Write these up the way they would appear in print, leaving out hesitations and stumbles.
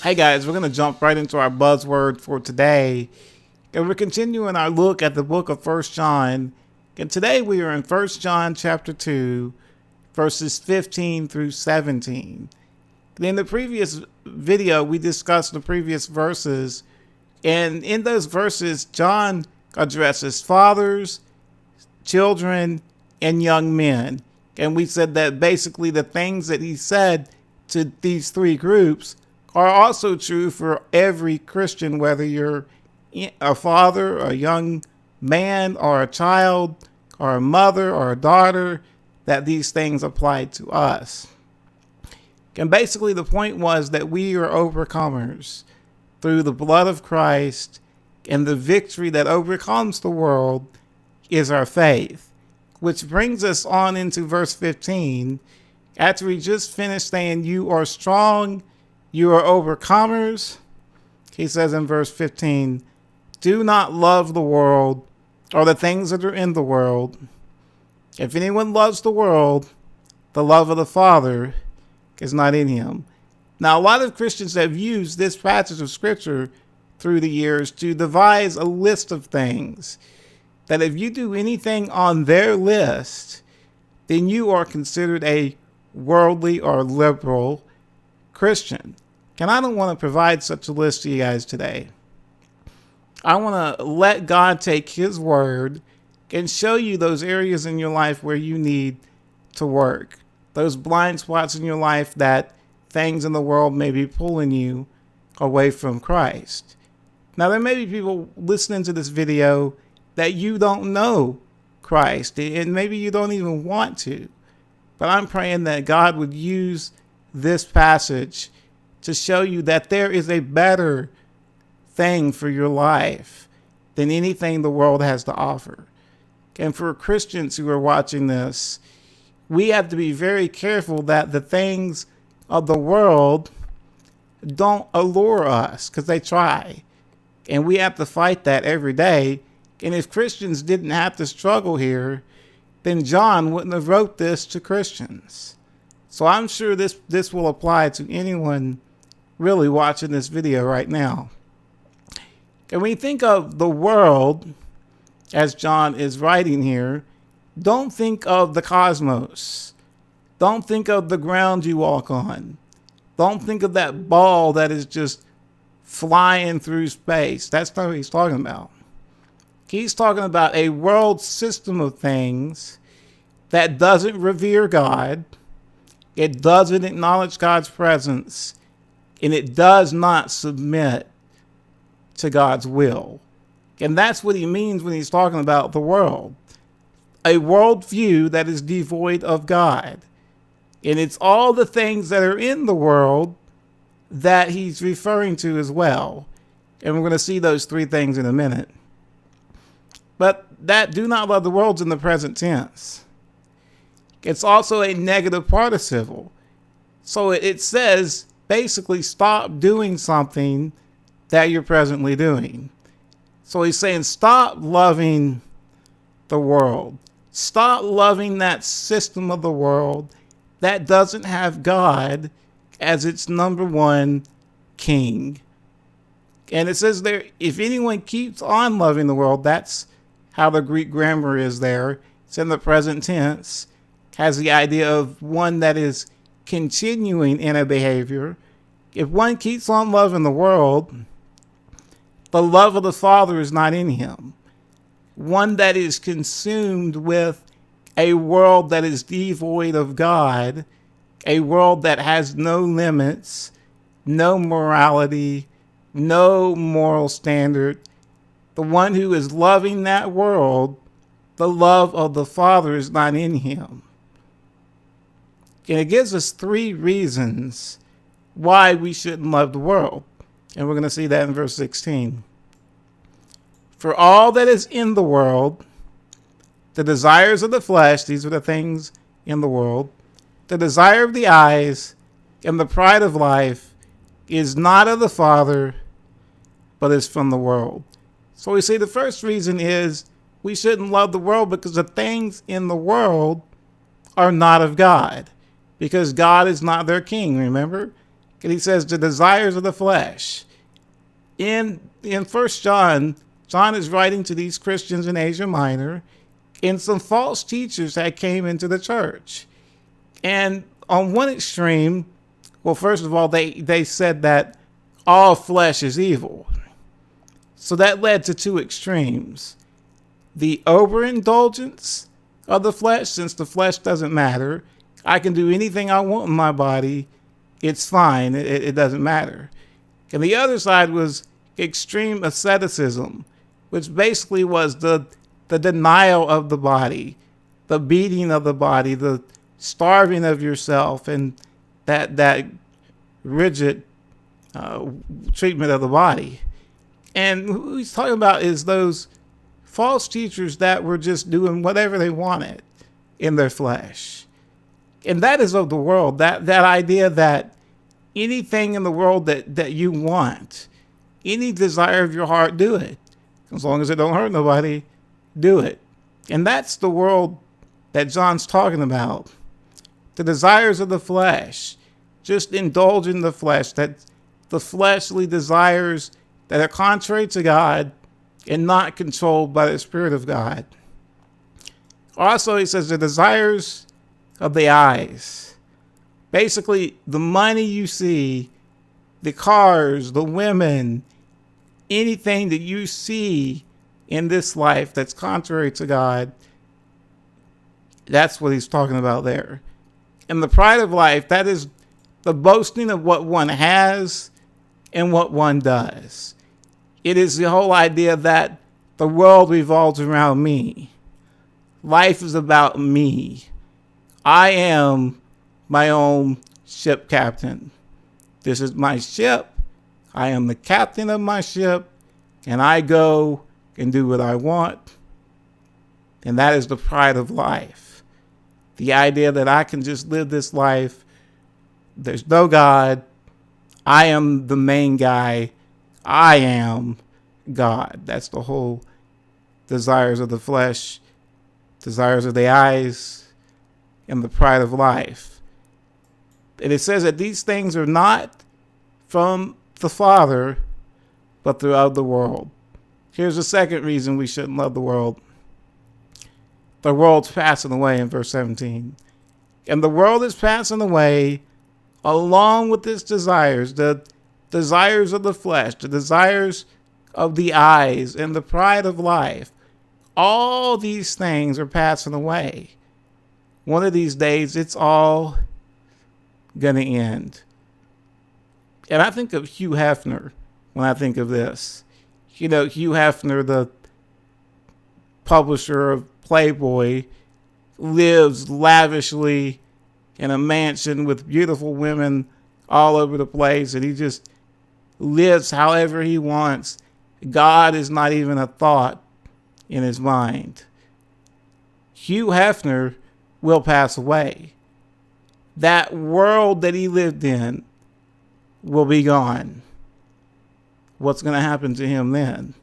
Hey guys, we're going to jump right into our buzzword for today. And we're continuing our look at the book of 1 John. And today we are in 1 John chapter 2, verses 15 through 17. In the previous video, we discussed the previous verses. And in those verses, John addresses fathers, children, and young men. And we said that basically the things that he said to these three groups are also true for every Christian, whether you're a father, a young man, or a child, or a mother, or a daughter, that these things apply to us. And basically the point was that we are overcomers through the blood of Christ, and the victory that overcomes the world is our faith. Which brings us on into verse 15, after we just finished saying you are strong, you are overcomers. He says in verse 15, do not love the world or the things that are in the world. If anyone loves the world, the love of the Father is not in him. Now, a lot of Christians have used this passage of Scripture through the years to devise a list of things that if you do anything on their list, then you are considered a worldly or liberal Christian. And I don't want to provide such a list to you guys today. I want to let God take his word and show you those areas in your life where you need to work. Those blind spots in your life that things in the world may be pulling you away from Christ. Now, there may be people listening to this video that you don't know Christ, and maybe you don't even want to. But I'm praying that God would use this passage to show you that there is a better thing for your life than anything the world has to offer. And for Christians who are watching this, we have to be very careful that the things of the world don't allure us, because they try. And we have to fight that every day. And if Christians didn't have to struggle here, then John wouldn't have wrote this to Christians. So I'm sure this will apply to anyone really watching this video right now. And when you think of the world, as John is writing here, don't think of the cosmos. Don't think of the ground you walk on. Don't think of that ball that is just flying through space. That's not what he's talking about. He's talking about a world system of things that doesn't revere God. It doesn't acknowledge God's presence. And it does not submit to God's will. And that's what he means when he's talking about the world. A worldview that is devoid of God. And it's all the things that are in the world that he's referring to as well. And we're going to see those three things in a minute. But that do not love the world's in the present tense. It's also a negative participle. So it says, basically, stop doing something that you're presently doing. So he's saying, stop loving the world. Stop loving that system of the world that doesn't have God as its number one king. And it says there, if anyone keeps on loving the world, that's how the Greek grammar is there. It's in the present tense. Has the idea of one that is continuing in a behavior. If one keeps on loving the world, the love of the Father is not in him. One that is consumed with a world that is devoid of God, a world that has no limits, no morality, no moral standard. The one who is loving that world, the love of the Father is not in him. And it gives us three reasons why we shouldn't love the world. And we're going to see that in verse 16. For all that is in the world, the desires of the flesh, these are the things in the world, the desire of the eyes, and the pride of life is not of the Father, but is from the world. So we see the first reason is we shouldn't love the world because the things in the world are not of God. Because God is not their king, remember? And he says the desires of the flesh. In 1 John, John is writing to these Christians in Asia Minor, and some false teachers that came into the church. And on one extreme, well, first of all, they said that all flesh is evil. So that led to two extremes. The overindulgence of the flesh, since the flesh doesn't matter. I can do anything I want in my body. It's fine. It doesn't matter. And the other side was extreme asceticism, which basically was the denial of the body, the beating of the body, the starving of yourself, and that rigid treatment of the body. And who he's talking about is those false teachers that were just doing whatever they wanted in their flesh. And that is of the world, that idea that anything in the world that you want, any desire of your heart, do it. As long as it don't hurt nobody, do it. And that's the world that John's talking about. The desires of the flesh, just indulge in the flesh, that the fleshly desires that are contrary to God and not controlled by the Spirit of God. Also, he says the desires of the eyes. Basically, the money you see, the cars, the women, anything that you see in this life that's contrary to God, that's what he's talking about there. And the pride of life, that is the boasting of what one has and what one does. It is the whole idea that the world revolves around me. Life is about me. I am my own ship captain. This is my ship. I am the captain of my ship, and I go and do what I want. And that is the pride of life. The idea that I can just live this life. There's no God. I am the main guy. I am God. That's the whole desires of the flesh, desires of the eyes, and the pride of life. And it says that these things are not from the Father, but throughout the world. Here's the second reason we shouldn't love the world. The world's passing away in verse 17. And the world is passing away along with its desires, the desires of the flesh, the desires of the eyes, and the pride of life. All these things are passing away. One of these days, it's all going to end. And I think of Hugh Hefner when I think of this. You know, Hugh Hefner, the publisher of Playboy, lives lavishly in a mansion with beautiful women all over the place, and he just lives however he wants. God is not even a thought in his mind. Hugh Hefner will pass away. That world that he lived in will be gone. What's going to happen to him then?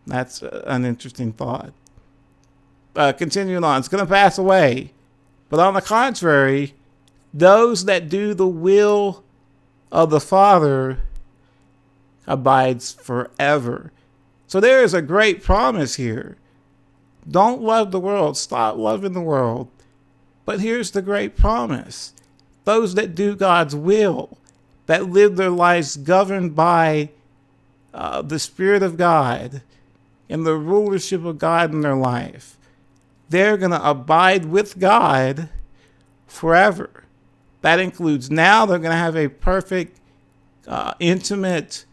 That's an interesting thought. Continuing on, it's going to pass away. But on the contrary, those that do the will of the Father abides forever. So there is a great promise here. Don't love the world. Stop loving the world. But here's the great promise. Those that do God's will, that live their lives governed by the Spirit of God and the rulership of God in their life, they're going to abide with God forever. That includes now they're going to have a perfect, intimate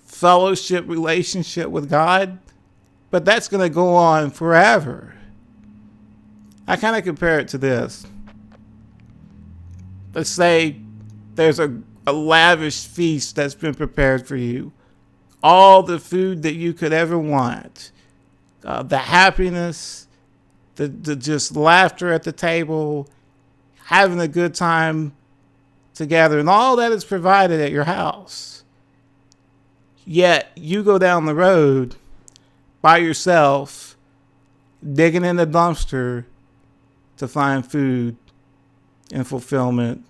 fellowship relationship with God, but that's going to go on forever. I kind of compare it to this. Let's say there's a lavish feast that's been prepared for you. All the food that you could ever want. The happiness, the just laughter at the table, having a good time together, and all that is provided at your house. Yet you go down the road by yourself, digging in the dumpster to find food and fulfillment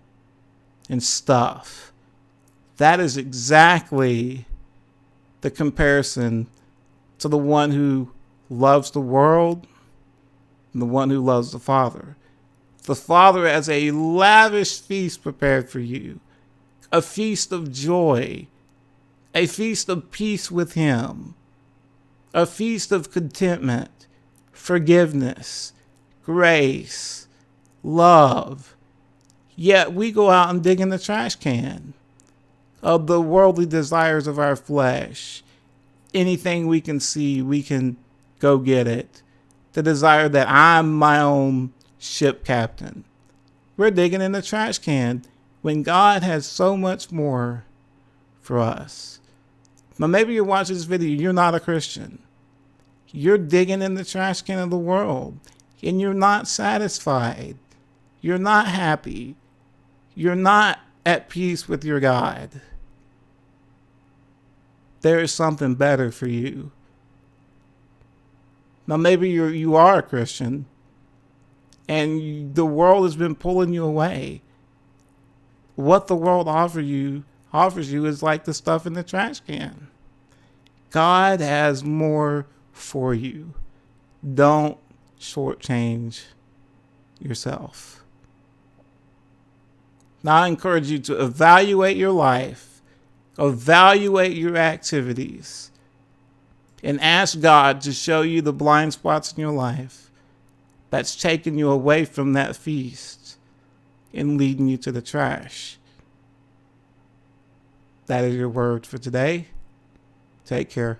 and stuff. That is exactly the comparison to the one who loves the world and the one who loves the Father. The Father has a lavish feast prepared for you, a feast of joy, a feast of peace with Him, a feast of contentment, forgiveness, grace, love. Yet we go out and dig in the trash can of the worldly desires of our flesh. Anything we can see, we can go get it. The desire that I'm my own ship captain. We're digging in the trash can when God has so much more for us. Now maybe you're watching this video, you're not a Christian. You're digging in the trash can of the world and you're not satisfied. You're not happy. You're not at peace with your God. There is something better for you. Now maybe you are a Christian and the world has been pulling you away. What the world offers you is like the stuff in the trash can. God has more for you. Don't shortchange yourself. Now I encourage you to evaluate your life, evaluate your activities, and ask God to show you the blind spots in your life that's taking you away from that feast and leading you to the trash. That is your word for today. Take care.